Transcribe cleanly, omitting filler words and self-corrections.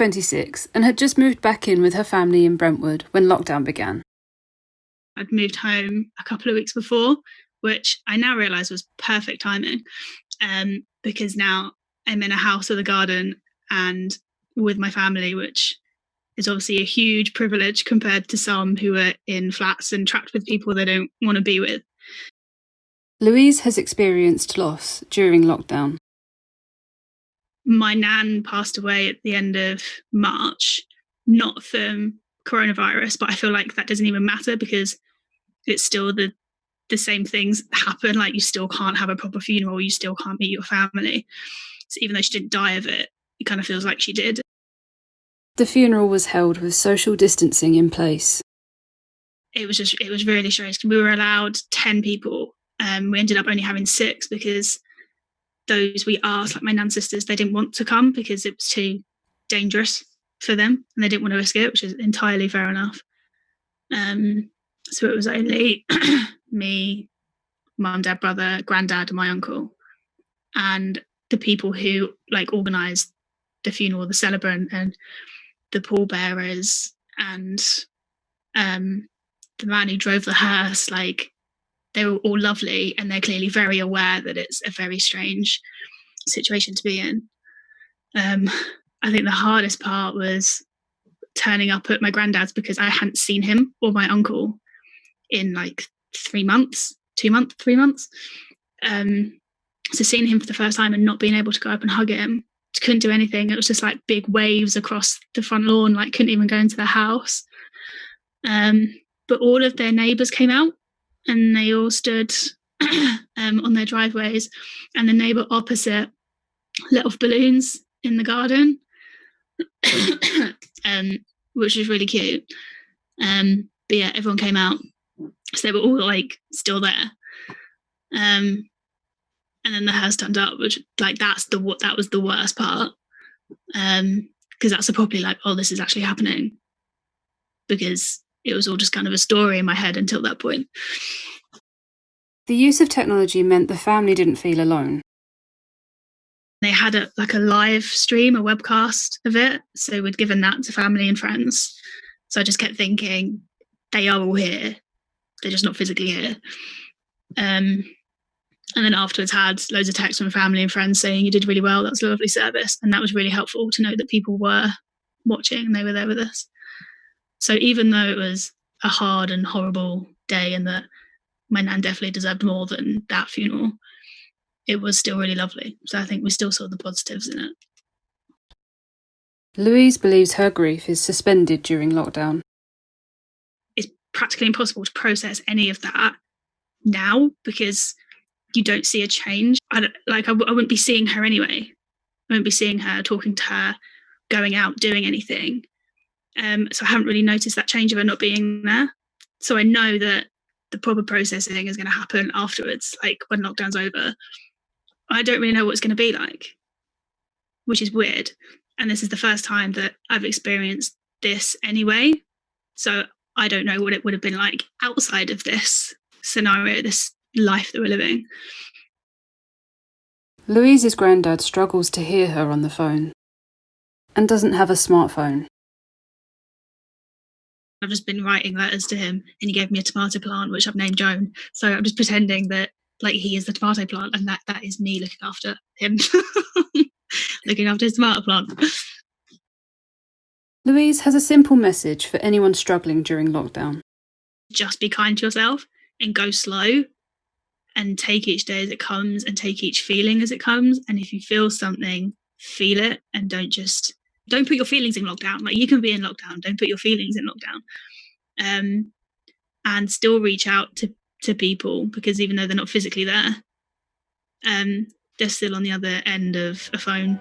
26 and had just moved back in with her family in Brentwood when lockdown began. I'd moved home a couple of weeks before, which I now realise was perfect timing, because now I'm in a house with a garden and with my family, which is obviously a huge privilege compared to some who are in flats and trapped with people they don't want to be with. Louise has experienced loss during lockdown. My nan passed away at the end of March, not from coronavirus, but I feel like that doesn't even matter because it's still the same things happen. Like, you still can't have a proper funeral, you still can't meet your family. So even though she didn't die of it, it kind of feels like she did. The funeral was held with social distancing in place. It was really strange. We were allowed 10 people. We ended up only having 6 because those we asked, like my nan's sisters, they didn't want to come because it was too dangerous for them and they didn't want to risk it, which is entirely fair enough. So it was only me, mum, dad, brother, granddad and my uncle, and the people who like organised the funeral, the celebrant and the pallbearers and the man who drove the hearse. Like, they were all lovely and they're clearly very aware that it's a very strange situation to be in. I think the hardest part was turning up at my granddad's because I hadn't seen him or my uncle in like 3 months, 2 months, 3 months. So seeing him for the first time and not being able to go up and hug him, couldn't do anything. It was just like big waves across the front lawn, like couldn't even go into the house. But all of their neighbours came out and they all stood on their driveways, and the neighbour opposite lit off balloons in the garden, which was really cute. But yeah, everyone came out, so they were all like still there. And then the hearse turned up, which like that was the worst part, because that's probably like, oh, this is actually happening, because it was all just kind of a story in my head until that point. The use of technology meant the family didn't feel alone. They had a live stream, a webcast of it, so we'd given that to family and friends. So I just kept thinking, they are all here, they're just not physically here. And then afterwards had loads of texts from family and friends saying, you did really well, that was a lovely service. And that was really helpful to know that people were watching and they were there with us. So even though it was a hard and horrible day and that my nan definitely deserved more than that funeral, it was still really lovely. So I think we still saw the positives in it. Louise believes her grief is suspended during lockdown. It's practically impossible to process any of that now because you don't see a change. I wouldn't be seeing her anyway. I wouldn't be seeing her, talking to her, going out, doing anything. So I haven't really noticed that change of her not being there. So I know that the proper processing is going to happen afterwards, like when lockdown's over. I don't really know what it's going to be like, which is weird. And this is the first time that I've experienced this anyway. So I don't know what it would have been like outside of this scenario, this life that we're living. Louise's granddad struggles to hear her on the phone and doesn't have a smartphone. I've just been writing letters to him and he gave me a tomato plant, which I've named Joan. So I'm just pretending that like he is the tomato plant and that is me looking after him, looking after his tomato plant. Louise has a simple message for anyone struggling during lockdown. Just be kind to yourself and go slow and take each day as it comes and take each feeling as it comes. And if you feel something, feel it and don't put your feelings in lockdown. Like, you can be in lockdown, don't put your feelings in lockdown. And still reach out to people, because even though they're not physically there, they're still on the other end of a phone.